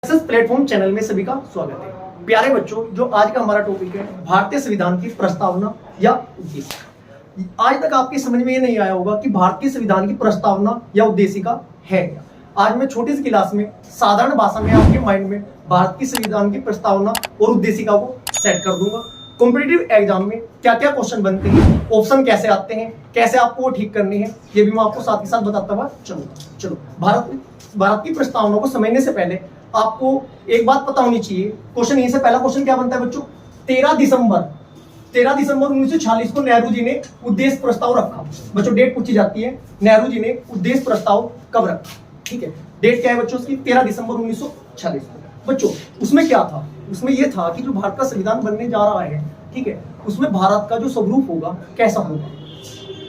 Success platform channel में सभी का स्वागत है। प्यारे बच्चों, जो आज का हमारा टॉपिक है भारतीय संविधान की प्रस्तावना या उद्देशिका। आज तक आपकी समझ में ये नहीं आया होगा कि भारतीय संविधान की प्रस्तावना या उद्देशिका है क्या। आज मैं छोटी सी क्लास में साधारण भाषा में आपके माइंड में भारत की संविधान की प्रस्तावना और उद्देशिका को सेट कर दूंगा। कॉम्पिटिटिव एग्जाम में क्या क्या क्वेश्चन बनते हैं, ऑप्शन कैसे आते हैं, कैसे आपको वो ठीक करने हैं, ये भी मैं आपको साथ ही साथ बताता हुआ चलूंगा। चलो, भारत की प्रस्तावना को समझने से पहले आपको एक बात पता होनी चाहिए। क्वेश्चन यहीं से पहला क्वेश्चन क्या बनता है बच्चों? 13 दिसंबर 1946 को नेहरू जी ने उद्देश्य प्रस्ताव रखा। बच्चों डेट पूछी जाती है, नेहरू जी ने उद्देश्य प्रस्ताव कब रखा? ठीक है, डेट क्या है बच्चों उसकी? 13 दिसंबर 1946 को। बच्चों उसमें क्या था? उसमें यह था कि जो भारत का संविधान बनने जा रहा है, ठीक है, उसमें भारत का जो स्वरूप होगा कैसा होगा,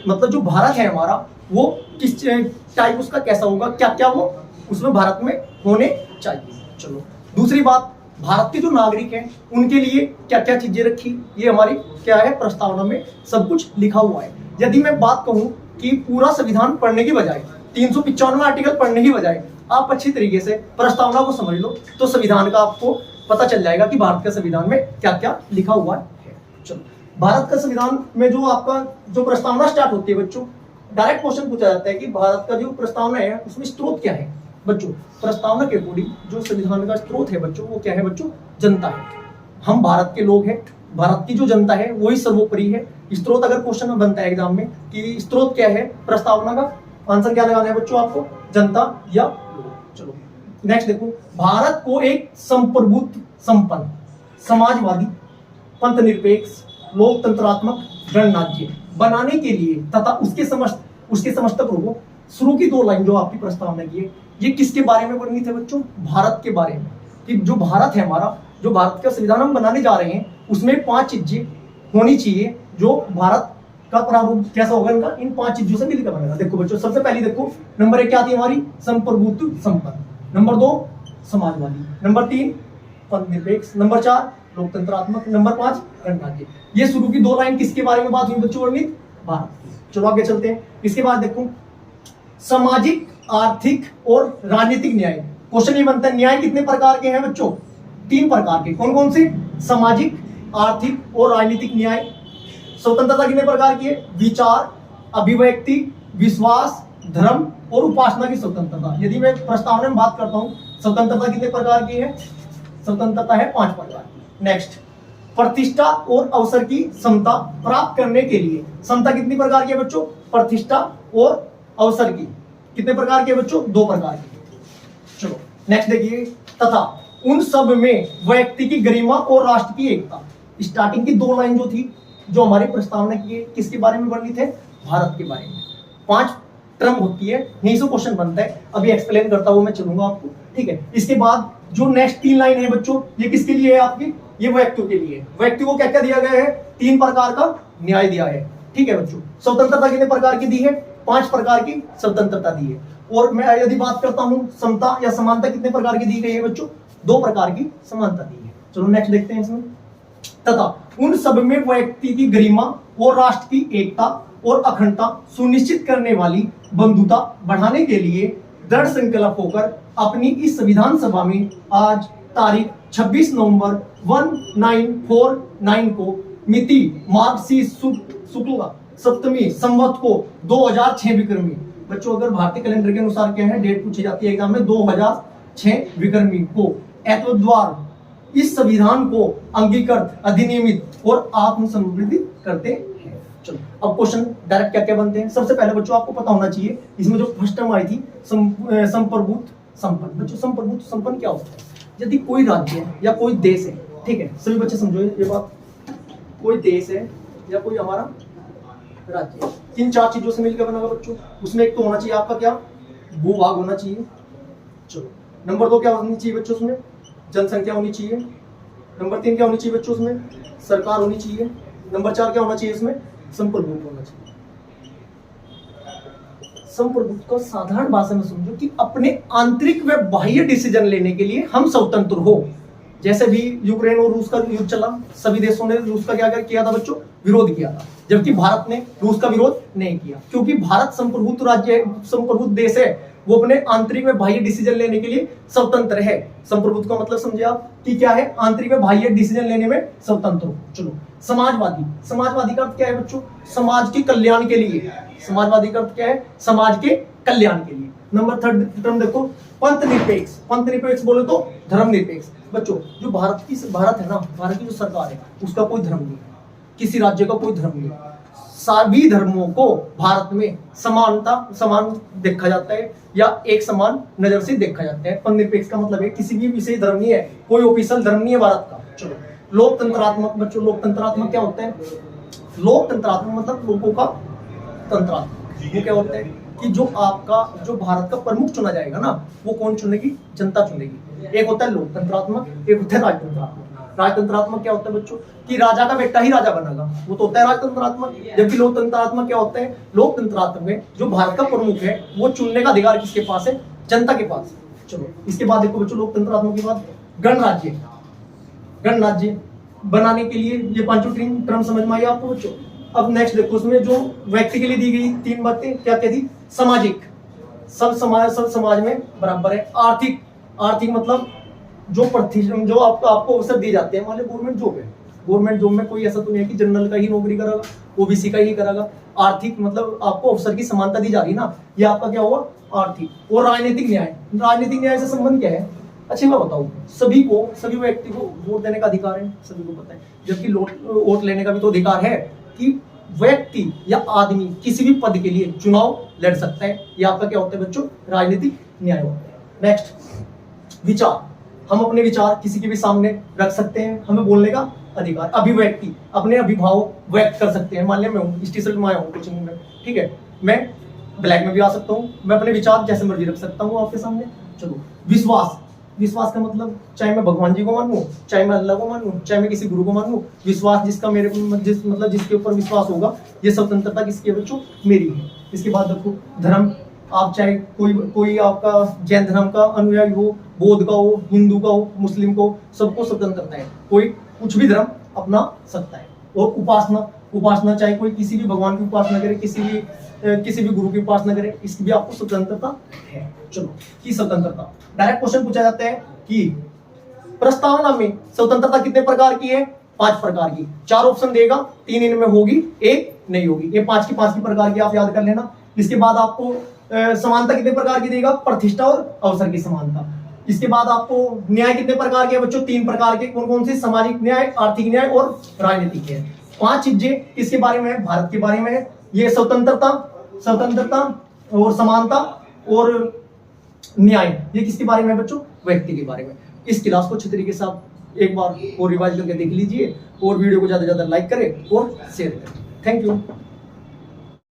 मतलब जो भारत है हमारा वो किस टाइप उसका कैसा होगा, क्या क्या वो उसमें भारत में होने चाहिए। चलो, दूसरी बात, भारत के जो नागरिक हैं उनके लिए क्या क्या चीजें रखी, ये हमारी क्या है प्रस्तावना में सब कुछ लिखा हुआ है। यदि मैं बात कहूं कि पूरा संविधान पढ़ने की बजाय 395 आर्टिकल पढ़ने की बजाय आप अच्छी तरीके से प्रस्तावना को समझ लो तो संविधान का आपको पता चल जाएगा कि भारत के संविधान में क्या क्या लिखा हुआ है। चलो, भारत का संविधान में जो आपका जो प्रस्तावना स्टार्ट होती है बच्चों, डायरेक्ट क्वेश्चन पूछा जाता है कि भारत का जो प्रस्तावना है उसमें स्रोत क्या है। बच्चों प्रस्तावना के अकॉर्डिंग जो संविधान का स्रोत है बच्चों वो क्या है बच्चों? जनता है। हम भारत के लोग हैं, भारत की जो जनता है वही सर्वोपरि है। स्रोत अगर क्वेश्चन में बनता है एग्जाम में कि स्रोत क्या है प्रस्तावना का, आंसर क्या लगाना है बच्चों आपको? जनता या लोग। चलो नेक्स्ट देखो, भारत को एक संप्रभुत्व संपन्न समाजवादी पंथ निरपेक्ष लोकतंत्रात्मक गणराज्य बनाने के लिए तथा उसके समस्त प्रभु शुरू की 2 लाइन जो आपकी प्रस्तावना की है ये किसके बारे में बननी थे बच्चों? भारत के बारे में। कि जो भारत है हमारा, जो भारत का संविधान हम बनाने जा रहे हैं उसमें 5 चीजें होनी चाहिए जो भारत का प्रारूप कैसा होगा इनका, इन 5 चीजों से मिलकर बनेगा। देखो बच्चों, सबसे पहले देखो नंबर 1 क्या थी हमारी? संप्रभुत्व संपन्न। नंबर 2 समाजवादी। नंबर 3 पंथ निरपेक्ष। नंबर 4 लोकतंत्रात्मक। नंबर 5 गणराज्य। ये शुरू की 2 लाइन किसके बारे में बात हुई बच्चों? वर्णित भारत की। चलो आगे चलते हैं। इसके बाद देखो सामाजिक आर्थिक और राजनीतिक न्याय। क्वेश्चन ये बनता है न्याय कितने प्रकार के हैं बच्चों? 3 प्रकार के। कौन कौन से? सामाजिक आर्थिक और राजनीतिक न्याय। स्वतंत्रता कितने प्रकार की है? विचार, अभिव्यक्ति, विश्वास, धर्म और उपासना की स्वतंत्रता। यदि मैं प्रस्तावना में बात करता हूं स्वतंत्रता कितने प्रकार की है? स्वतंत्रता है 5 प्रकार की। नेक्स्ट, प्रतिष्ठा और अवसर की समता प्राप्त करने के लिए समता कितनी प्रकार की है बच्चों? प्रतिष्ठा और अवसर की कितने प्रकार के बच्चों? 2 प्रकार की। चलो नेक्स्ट देखिए, तथा उन सब में व्यक्ति की गरिमा और राष्ट्र की एकता। स्टार्टिंग की 2 लाइन जो थी जो हमारी प्रस्तावना की है किसके बारे में वर्णित है? भारत के बारे में। 5 टर्म होती है, यहीं से क्वेश्चन बनता है। अभी एक्सप्लेन करता हुआ मैं चलूंगा आपको, ठीक है। इसके बाद जो नेक्स्ट 3 लाइन है बच्चों ये किसके लिए है आपकी? ये व्यक्तियों के लिए। व्यक्ति को क्या क्या दिया गया है? 3 प्रकार का न्याय दिया है, ठीक है बच्चों। स्वतंत्रता कितने प्रकार की दी है? 5 प्रकार की स्वतंत्रता दी है। और मैं यदि बात करता हूं समता या समानता कितने प्रकार की दी गई है बच्चों? 2 प्रकार की समानता दी है। चलो नेक्स्ट देखते हैं इसमें, तथा उन सब में व्यक्ति की गरिमा और राष्ट्र की एकता और अखंडता सुनिश्चित करने वाली बंधुता बढ़ाने के लिए दृढ़ संकल्प होकर अपनी इस संविधान सभा में आज तारीख 26 नवंबर 1949 को मिति मार्गशीर्ष शुक्ल सप्तमी संवत को 2006 विक्रमी। बच्चों अगर भारतीय कैलेंडर के अनुसार क्या है डेट पूछी जाती है एग्जाम में, 2006 विक्रमी को एतद्वारा इस संविधान को अंगीकृत अधिनियमित और आत्मसंवर्धित करते हैं। चलो अब क्वेश्चन डायरेक्ट क्या क्या बनते हैं। सबसे पहले बच्चों आपको पता होना चाहिए इसमें जो फर्स्ट टर्म आई थी संप्रभुत्व संपन्न। बच्चों संप्रभुत्व संपन्न क्या होता है? यदि कोई राज्य है या कोई देश है, ठीक है, सभी बच्चे समझो ये बात, कोई देश है या कोई हमारा राज्य, 3-4 चीजों से मिलकर बना हुआ बच्चों। उसमें एक तो होना चाहिए आपका क्या? भूभाग होना चाहिए। चलो नंबर 2 क्या होनी चाहिए बच्चों? उसमें जनसंख्या होनी चाहिए। नंबर 3 क्या होनी चाहिए बच्चों? उसमें सरकार होनी चाहिए। नंबर 4 क्या होना चाहिए? इसमें संप्रभुत्व होना चाहिए। संप्रभुत्व को साधारण भाषा में समझो कि अपने आंतरिक व बाह्य डिसीजन लेने के लिए हम स्वतंत्र हो। जैसे भी यूक्रेन और रूस का युद्ध चला, सभी देशों ने रूस का क्या किया था बच्चों? विरोध किया था, जबकि भारत ने रूस का विरोध नहीं किया, क्योंकि भारत संप्रभुत्व राज्य है, संप्रभुत्व देश है वो अपने आंतरिक में बाह्य डिसीजन लेने के लिए स्वतंत्र है। संप्रभुत्व का मतलब समझे आप कि क्या है, आंतरिक में बाह्य डिसीजन लेने में स्वतंत्र हो। चलो, समाजवादी, समाजवादी का अर्थ क्या है बच्चों, समाज के कल्याण के लिए। समाजवादी का अर्थ क्या है, समाज के कल्याण के लिए। नंबर 3 टर्म देखो, पंथ निरपेक्ष। पंथ निरपेक्ष बोले तो धर्म निरपेक्ष। बच्चों जो भारत है ना, भारत की जो सरकार है उसका कोई धर्म नहीं है, किसी राज्य का कोई धर्म नहीं है। सभी धर्मों को भारत में समान देखा जाता है या एक समान नजर से देखा जाता है। पंथ निरपेक्ष का मतलब है किसी भी विशेष धर्म नहीं है, कोई ऑफिशियल धर्म नहीं है भारत का। चलो, लोकतंत्रात्मक। बच्चों लोकतंत्रात्मक क्या होता है, लोकतंत्रात्मक मतलब लोगों का तंत्रात्मक। वो क्या होता है कि जो भारत का प्रमुख चुना जाएगा ना, वो कौन चुनेगी, जनता चुनेगी। एक होता है लोकतंत्रात्मक, एक होता है राजतंत्रात्मक। राजतंत्रात्मक क्या होता है बच्चों कि राजा का बेटा ही राजा बनेगा, वो तो होता है राजतंत्रात्मक। जबकि लोकतंत्रात्मक क्या होता है, लोकतंत्रात्मक में जो भारत का प्रमुख है वो चुनने का अधिकार किसके पास है, जनता के पास। चलो, इसके बाद देखो बच्चों, लोकतंत्रात्मक के बाद गणराज्य। गणराज्य बनाने के लिए ये पांचों टर्म समझ में आई आपको बच्चों। अब नेक्स्ट देखो, उसमें जो व्यक्ति के लिए दी गई 3 बातें क्या क्या थी, सामाजिक, सब समाज में बराबर है। आर्थिक मतलब जो आपको अवसर दिए जाते हैं, मान लो गवर्नमेंट जॉब है, गवर्नमेंट जॉब में कोई ऐसा तो नहीं है कि जनरल का ही नौकरी करेगा, ओबीसी का ही करेगा। आर्थिक मतलब आपको अवसर की समानता दी जा रही ना, ये आपका क्या हुआ, आर्थिक। और राजनीतिक न्याय, राजनीतिक न्याय से संबंध क्या है, अच्छा मैं बताऊं, सभी व्यक्ति को वोट देने का अधिकार है, सभी को पता है। जबकि वोट लेने का भी तो अधिकार है कि व्यक्ति या आदमी किसी भी पद के लिए चुनाव लड़ सकता है। ये आपका क्या होता है बच्चों, राजनीतिक न्याय होता है। नेक्स्ट, विचार। हम अपने विचार किसी के भी सामने रख सकते हैं, हमें बोलने का अधिकार। अभिव्यक्ति, अपने अभिभाव व्यक्त कर सकते हैं। मान लिया मैं हूँ, स्टेशन में आया हूँ कोचिंग में, ठीक है, मैं ब्लैक में भी आ सकता हूँ, मैं अपने विचार जैसे मर्जी रख सकता हूँ आपके सामने। चलो, विश्वास का मतलब चाहे मैं भगवान जी को मानूं, चाहे मैं अल्लाह को मानूं, चाहे मैं किसी गुरु को मानूं, विश्वास जिसके ऊपर विश्वास होगा, ये स्वतंत्रता किसकी है बच्चों, मेरी है। इसके बाद देखो धर्म, आप चाहे कोई आपका जैन धर्म का अनुयायी हो, बौद्ध का हो, हिंदू का हो, मुस्लिम को, सबको स्वतंत्रता है, कोई कुछ भी धर्म अपना सकता है। और उपासना चाहे कोई किसी भी भगवान की उपासना करे, किसी भी गुरु की उपासना करे, इसकी भी आपको स्वतंत्रता है। चलो, की स्वतंत्रता, डायरेक्ट क्वेश्चन पूछा जाता है कि प्रस्तावना में स्वतंत्रता कितने प्रकार की है, 5 प्रकार की। 4 ऑप्शन देगा, 3 इनमें होगी, 1 नहीं होगी। ये 5 की प्रकार की आप याद कर लेना। इसके बाद आपको समानता कितने प्रकार की देगा, प्रतिष्ठा और अवसर की समानता। इसके बाद आपको न्याय कितने प्रकार के बच्चों, 3 प्रकार के। कौन कौन से, सामाजिक न्याय, आर्थिक न्याय और राजनीतिक न्याय। 5 चीजें किसके बारे में है, भारत के बारे में है। ये स्वतंत्रता और समानता और न्याय, ये किसके बारे में है बच्चों, व्यक्ति के बारे में। इस क्लास को अच्छी तरीके से आप एक बार और रिवाइज करके देख लीजिए और वीडियो को ज्यादा से ज्यादा लाइक करें और शेयर करें। Thank you.